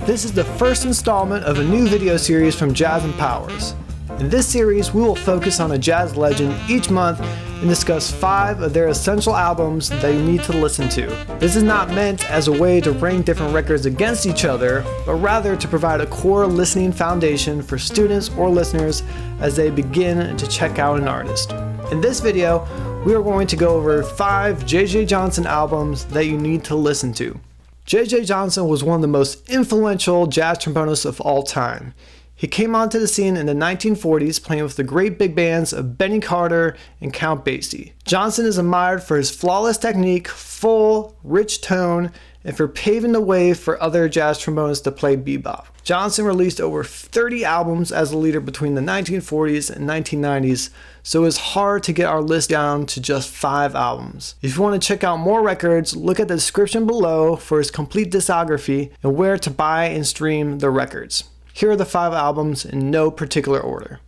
This is the first installment of a new video series from Jazz and Powers. In this series, we will focus on a jazz legend each month and discuss 5 of their essential albums that you need to listen to. This is not meant as a way to rank different records against each other, but rather to provide a core listening foundation for students or listeners as they begin to check out an artist. In this video, we are going to go over 5 JJ Johnson albums that you need to listen to. JJ Johnson was one of the most influential jazz trombonists of all time. He came onto the scene in the 1940s playing with the great big bands of Benny Carter and Count Basie. Johnson is admired for his flawless technique, full, rich tone, and for paving the way for other jazz trombonists to play bebop. Johnson released over 30 albums as a leader between the 1940s and 1990s, so it's hard to get our list down to just 5 albums. If you want to check out more records, look at the description below for his complete discography and where to buy and stream the records. Here are the 5 albums in no particular order.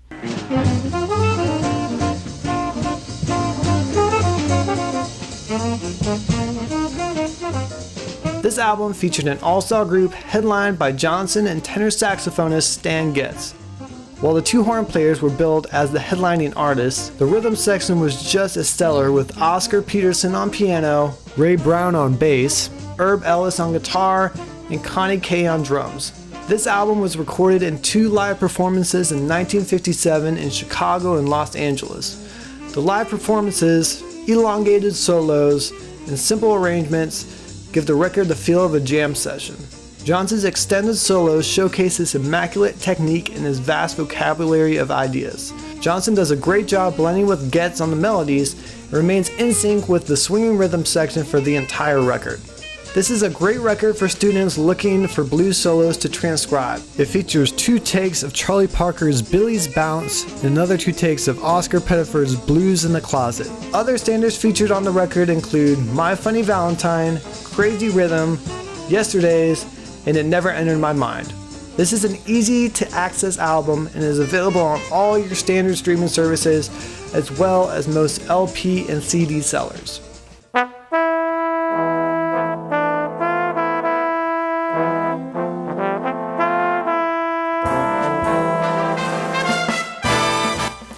This album featured an all-star group headlined by Johnson and tenor saxophonist Stan Getz. While the 2 horn players were billed as the headlining artists, the rhythm section was just as stellar with Oscar Peterson on piano, Ray Brown on bass, Herb Ellis on guitar, and Connie Kay on drums. This album was recorded in 2 live performances in 1957 in Chicago and Los Angeles. The live performances, elongated solos, and simple arrangements give the record the feel of a jam session. Johnson's extended solos showcase his immaculate technique and his vast vocabulary of ideas. Johnson does a great job blending with Getz on the melodies and remains in sync with the swinging rhythm section for the entire record. This is a great record for students looking for blues solos to transcribe. It features 2 takes of Charlie Parker's Billy's Bounce and another 2 takes of Oscar Pettiford's Blues in the Closet. Other standards featured on the record include My Funny Valentine, Crazy Rhythm, Yesterdays, and It Never Entered My Mind. This is an easy to access album and is available on all your standard streaming services as well as most LP and CD sellers.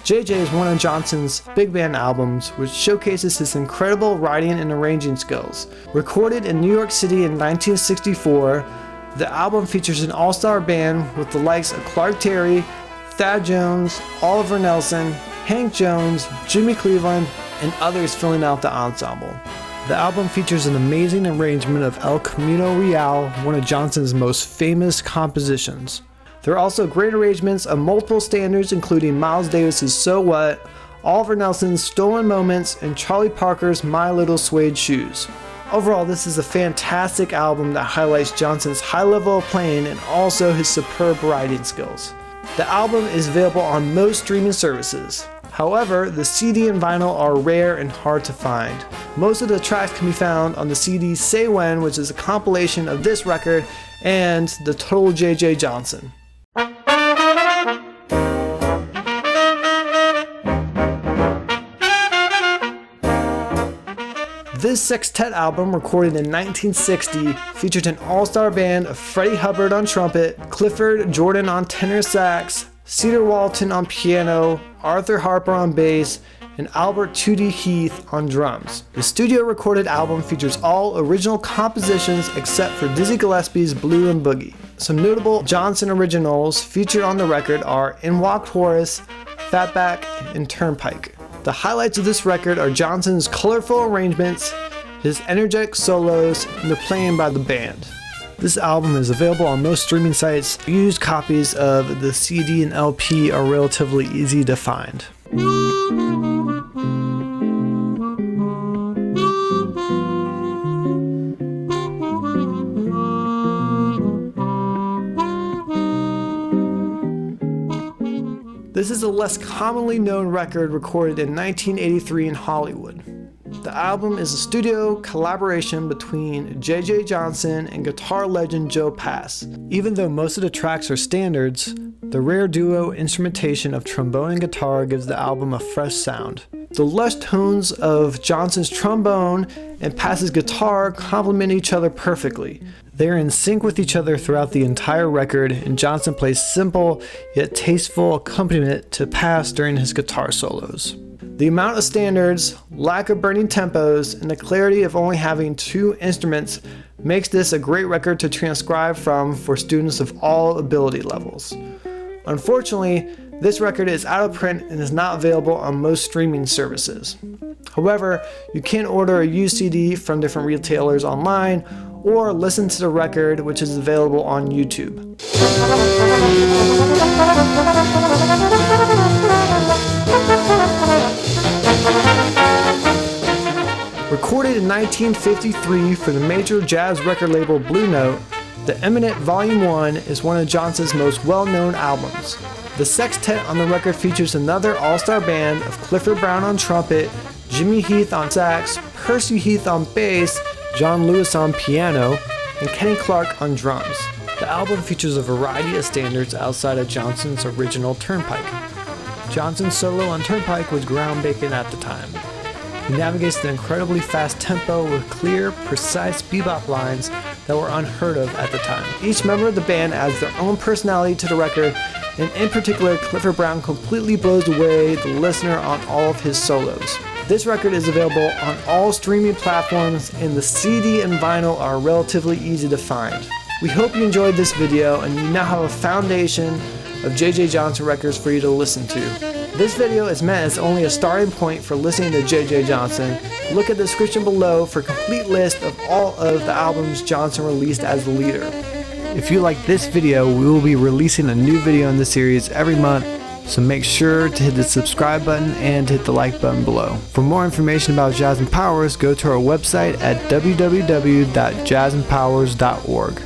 JJ is one of Johnson's big band albums, which showcases his incredible writing and arranging skills. Recorded in New York City in 1964, the album features an all-star band with the likes of Clark Terry, Thad Jones, Oliver Nelson, Hank Jones, Jimmy Cleveland, and others filling out the ensemble. The album features an amazing arrangement of El Camino Real, one of Johnson's most famous compositions. There are also great arrangements of multiple standards including Miles Davis's So What, Oliver Nelson's Stolen Moments, and Charlie Parker's My Little Suede Shoes. Overall, this is a fantastic album that highlights Johnson's high level of playing and also his superb writing skills. The album is available on most streaming services. However, the CD and vinyl are rare and hard to find. Most of the tracks can be found on the CD Say When, which is a compilation of this record, and the Total JJ Johnson. This sextet album, recorded in 1960, featured an all-star band of Freddie Hubbard on trumpet, Clifford Jordan on tenor sax, Cedar Walton on piano, Arthur Harper on bass, and Albert Tootie Heath on drums. The studio recorded album features all original compositions except for Dizzy Gillespie's Blue and Boogie. Some notable Johnson originals featured on the record are In Walked Horace, Fatback, and Turnpike. The highlights of this record are Johnson's colorful arrangements, his energetic solos, and the playing by the band. This album is available on most streaming sites. Used copies of the CD and LP are relatively easy to find. This is a less commonly known record recorded in 1983 in Hollywood. The album is a studio collaboration between JJ Johnson and guitar legend Joe Pass. Even though most of the tracks are standards, the rare duo instrumentation of trombone and guitar gives the album a fresh sound. The lush tones of Johnson's trombone and Pass's guitar complement each other perfectly. They are in sync with each other throughout the entire record, and Johnson plays simple yet tasteful accompaniment to pass during his guitar solos. The amount of standards, lack of burning tempos, and the clarity of only having 2 instruments makes this a great record to transcribe from for students of all ability levels. Unfortunately, this record is out of print and is not available on most streaming services. However, you can order a used CD from different retailers online or listen to the record, which is available on YouTube. Recorded in 1953 for the major jazz record label Blue Note, The Eminent Volume 1 is one of Johnson's most well-known albums. The sextet on the record features another all-star band of Clifford Brown on trumpet, Jimmy Heath on sax, Percy Heath on bass, John Lewis on piano, and Kenny Clark on drums. The album features a variety of standards outside of Johnson's original Turnpike. Johnson's solo on Turnpike was groundbreaking at the time. He navigates the incredibly fast tempo with clear, precise bebop lines that were unheard of at the time. Each member of the band adds their own personality to the record, and in particular, Clifford Brown completely blows away the listener on all of his solos. This record is available on all streaming platforms, and the CD and vinyl are relatively easy to find. We hope you enjoyed this video and you now have a foundation of JJ Johnson records for you to listen to. This video is meant as only a starting point for listening to JJ Johnson. Look at the description below for a complete list of all of the albums Johnson released as the leader. If you like this video, we will be releasing a new video in the series every month, so make sure to hit the subscribe button and hit the like button below. For more information about Jazz and Powers, go to our website at www.jazzandpowers.org.